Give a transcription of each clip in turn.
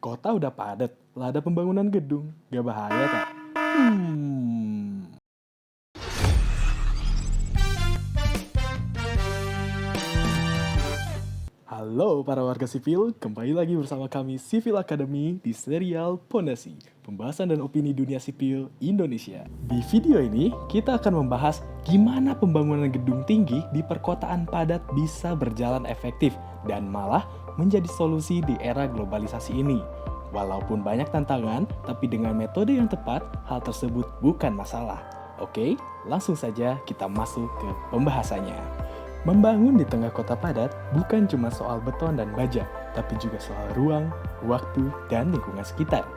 Kota udah padat, lah ada pembangunan gedung. Gak bahaya tak? Hmm. Halo para warga sipil, kembali lagi bersama kami Civil Academy di serial Pondasi, pembahasan dan opini dunia sipil Indonesia. Di video ini, kita akan membahas gimana pembangunan gedung tinggi di perkotaan padat bisa berjalan efektif dan malah menjadi solusi di era globalisasi ini. Walaupun banyak tantangan, tapi dengan metode yang tepat, hal tersebut bukan masalah. Oke, langsung saja kita masuk ke pembahasannya. Membangun di tengah kota padat bukan cuma soal beton dan baja, tapi juga soal ruang, waktu, dan lingkungan sekitar.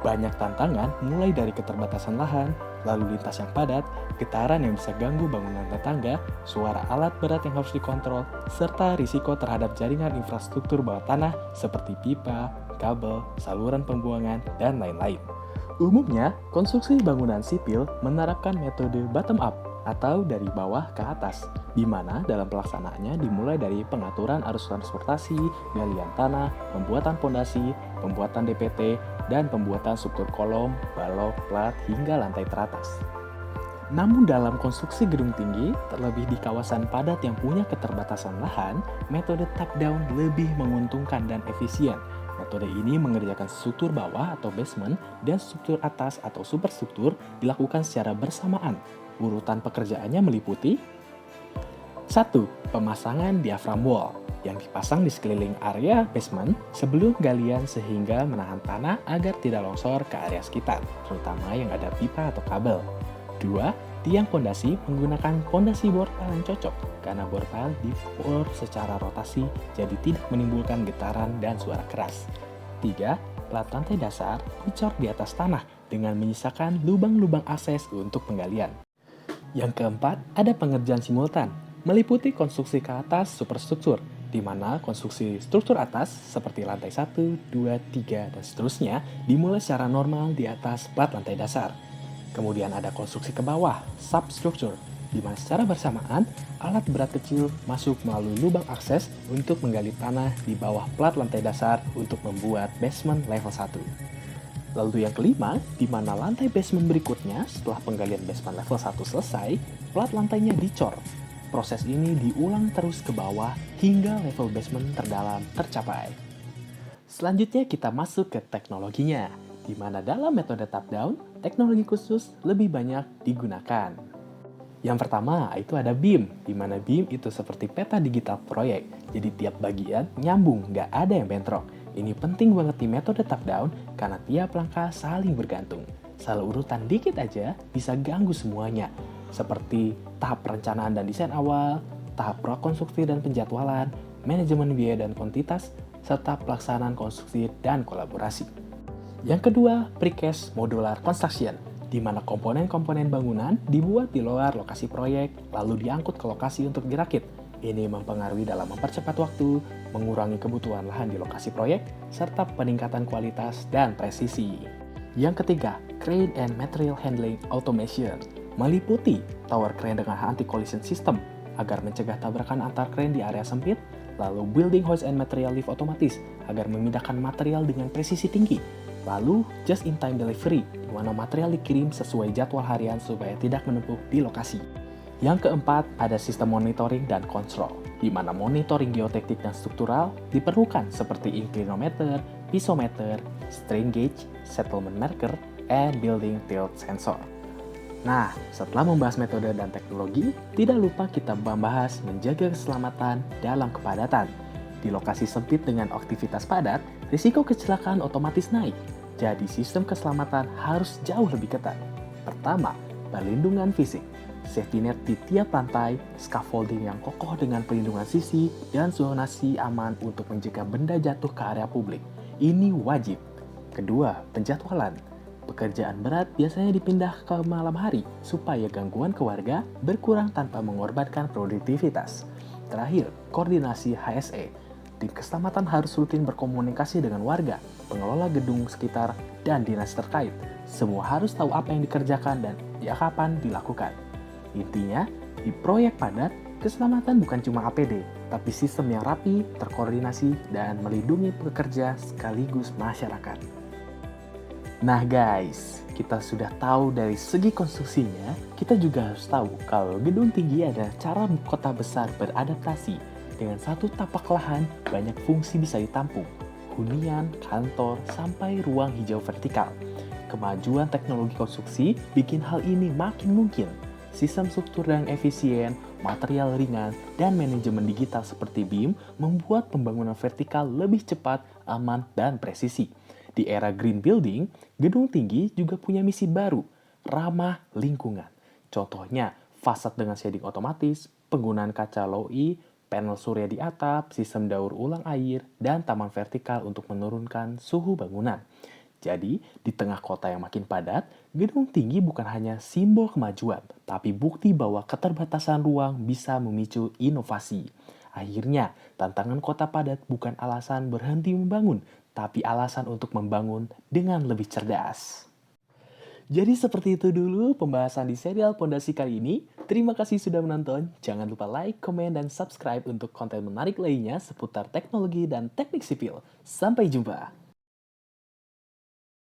Banyak tantangan mulai dari keterbatasan lahan, lalu lintas yang padat, getaran yang bisa ganggu bangunan tetangga, suara alat berat yang harus dikontrol, serta risiko terhadap jaringan infrastruktur bawah tanah seperti pipa, kabel, saluran pembuangan, dan lain-lain. Umumnya, konstruksi bangunan sipil menerapkan metode bottom up atau dari bawah ke atas, di mana dalam pelaksanaannya dimulai dari pengaturan arus transportasi, galian tanah, pembuatan pondasi, pembuatan DPT, dan pembuatan struktur kolom, balok, plat, hingga lantai teratas. Namun dalam konstruksi gedung tinggi, terlebih di kawasan padat yang punya keterbatasan lahan, metode top-down lebih menguntungkan dan efisien. Metode ini mengerjakan struktur bawah atau basement dan struktur atas atau superstruktur dilakukan secara bersamaan. Urutan pekerjaannya meliputi 1. Pemasangan diaphragm wall yang dipasang di sekeliling area basement sebelum galian sehingga menahan tanah agar tidak longsor ke area sekitar, terutama yang ada pipa atau kabel. 2. Tiang pondasi menggunakan pondasi bor pile yang cocok karena bor pile dibor secara rotasi jadi tidak menimbulkan getaran dan suara keras. 3. Plat lantai dasar dicor di atas tanah dengan menyisakan lubang-lubang akses untuk penggalian. Yang keempat, ada pengerjaan simultan, meliputi konstruksi ke atas superstruktur, di mana konstruksi struktur atas seperti lantai 1, 2, 3, dan seterusnya dimulai secara normal di atas plat lantai dasar. Kemudian ada konstruksi ke bawah, substruktur, di mana secara bersamaan alat berat kecil masuk melalui lubang akses untuk menggali tanah di bawah plat lantai dasar untuk membuat basement level 1. Lalu yang kelima, di mana lantai basement berikutnya setelah penggalian basement level 1 selesai, plat lantainya dicor. Proses ini diulang terus ke bawah hingga level basement terdalam tercapai. Selanjutnya kita masuk ke teknologinya, di mana dalam metode top-down, teknologi khusus lebih banyak digunakan. Yang pertama, itu ada BIM, di mana BIM itu seperti peta digital proyek, jadi tiap bagian nyambung, nggak ada yang bentrok. Ini penting banget di metode top-down karena tiap langkah saling bergantung. Salah urutan dikit aja bisa ganggu semuanya, seperti tahap perencanaan dan desain awal, tahap prakonstruksi dan penjadwalan, manajemen biaya dan kuantitas, serta pelaksanaan konstruksi dan kolaborasi. Yang kedua, precast modular construction, di mana komponen-komponen bangunan dibuat di luar lokasi proyek, lalu diangkut ke lokasi untuk dirakit. Ini mempengaruhi dalam mempercepat waktu, mengurangi kebutuhan lahan di lokasi proyek, serta peningkatan kualitas dan presisi. Yang ketiga, crane and material handling automation, meliputi tower crane dengan anti-collision system agar mencegah tabrakan antar crane di area sempit, lalu building hoist and material lift otomatis agar memindahkan material dengan presisi tinggi, lalu just-in-time delivery, di mana material dikirim sesuai jadwal harian supaya tidak menumpuk di lokasi. Yang keempat, ada sistem monitoring dan control, di mana monitoring geoteknik dan struktural diperlukan seperti inclinometer, pisometer, strain gauge, settlement marker, and building tilt sensor. Nah, setelah membahas metode dan teknologi, tidak lupa kita membahas menjaga keselamatan dalam kepadatan. Di lokasi sempit dengan aktivitas padat, risiko kecelakaan otomatis naik. Jadi sistem keselamatan harus jauh lebih ketat. Pertama, perlindungan fisik. Safety net di tiap lantai, scaffolding yang kokoh dengan perlindungan sisi, dan zonasi aman untuk mencegah benda jatuh ke area publik. Ini wajib. Kedua, penjadwalan. Pekerjaan berat biasanya dipindah ke malam hari supaya gangguan ke warga berkurang tanpa mengorbankan produktivitas. Terakhir, koordinasi HSE. Tim keselamatan harus rutin berkomunikasi dengan warga, pengelola gedung sekitar, dan dinas terkait. Semua harus tahu apa yang dikerjakan dan kapan dilakukan. Intinya, di proyek padat, keselamatan bukan cuma APD, tapi sistem yang rapi, terkoordinasi, dan melindungi pekerja sekaligus masyarakat. Nah guys, kita sudah tahu dari segi konstruksinya, kita juga harus tahu kalau gedung tinggi adalah cara kota besar beradaptasi. Dengan satu tapak lahan, banyak fungsi bisa ditampung. Hunian, kantor, sampai ruang hijau vertikal. Kemajuan teknologi konstruksi bikin hal ini makin mungkin. Sistem struktur yang efisien, material ringan, dan manajemen digital seperti BIM membuat pembangunan vertikal lebih cepat, aman, dan presisi. Di era green building, gedung tinggi juga punya misi baru, ramah lingkungan. Contohnya, fasad dengan shading otomatis, penggunaan kaca low-E, panel surya di atap, sistem daur ulang air, dan taman vertikal untuk menurunkan suhu bangunan. Jadi, di tengah kota yang makin padat, gedung tinggi bukan hanya simbol kemajuan, tapi bukti bahwa keterbatasan ruang bisa memicu inovasi. Akhirnya, tantangan kota padat bukan alasan berhenti membangun, tapi alasan untuk membangun dengan lebih cerdas. Jadi seperti itu dulu pembahasan di serial Pondasi kali ini. Terima kasih sudah menonton. Jangan lupa like, komen, dan subscribe untuk konten menarik lainnya seputar teknologi dan teknik sipil. Sampai jumpa.